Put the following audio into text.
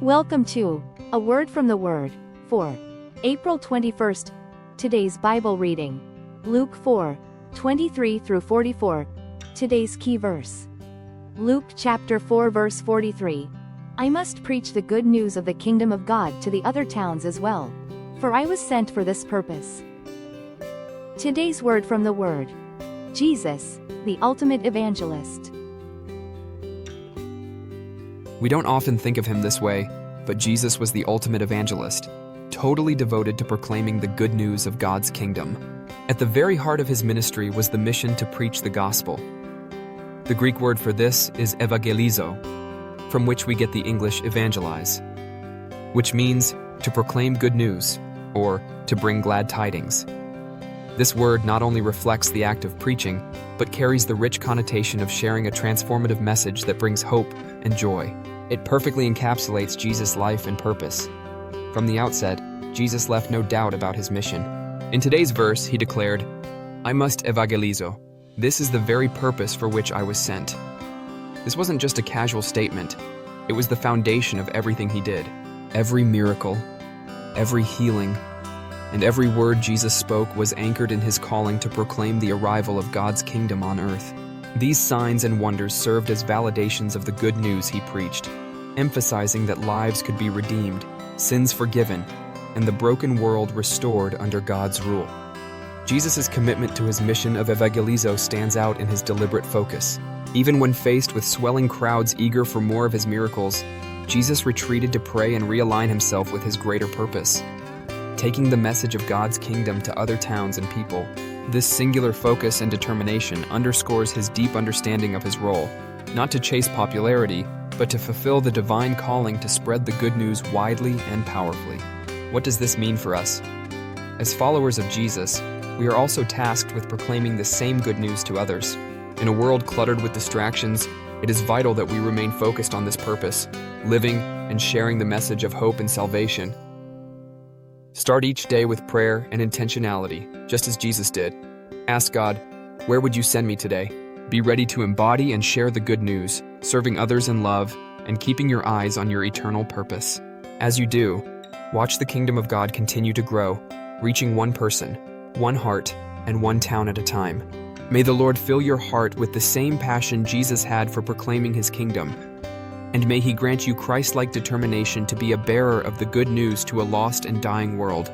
Welcome to A Word from the Word for April 21st. Today's Bible reading, Luke 4:23 through 44. Today's key verse, Luke chapter 4 verse 43. I must preach the good news of the kingdom of God to the other towns as well, for I was sent for this purpose. Today's word from the Word, Jesus, the ultimate evangelist. We don't often think of him this way, but Jesus was the ultimate evangelist, totally devoted to proclaiming the good news of God's kingdom. At the very heart of his ministry was the mission to preach the gospel. The Greek word for this is 𝗡𝗩𝗧𝗜𝗠, from which we get the English evangelize, which means to proclaim good news, or to bring glad tidings. This word not only reflects the act of preaching, but carries the rich connotation of sharing a transformative message that brings hope and joy. It perfectly encapsulates Jesus' life and purpose. From the outset, Jesus left no doubt about his mission. In today's verse, he declared, I must evangelizo. This is the very purpose for which I was sent. This wasn't just a casual statement. It was the foundation of everything he did. Every miracle, every healing, and every word Jesus spoke was anchored in his calling to proclaim the arrival of God's kingdom on earth. These signs and wonders served as validations of the good news he preached, emphasizing that lives could be redeemed, sins forgiven, and the broken world restored under God's rule. Jesus' commitment to his mission of evangelizō stands out in his deliberate focus. Even when faced with swelling crowds eager for more of his miracles, Jesus retreated to pray and realign himself with his greater purpose, taking the message of God's kingdom to other towns and people. This singular focus and determination underscores his deep understanding of his role, not to chase popularity, but to fulfill the divine calling to spread the good news widely and powerfully. What does this mean for us? As followers of Jesus, we are also tasked with proclaiming the same good news to others. In a world cluttered with distractions, it is vital that we remain focused on this purpose, living and sharing the message of hope and salvation. Start each day with prayer and intentionality, just as Jesus did. Ask God, where would you send me today? Be ready to embody and share the good news, serving others in love, and keeping your eyes on your eternal purpose. As you do, watch the kingdom of God continue to grow, reaching one person, one heart, and one town at a time. May the Lord fill your heart with the same passion Jesus had for proclaiming his kingdom, and may he grant you Christ-like determination to be a bearer of the good news to a lost and dying world.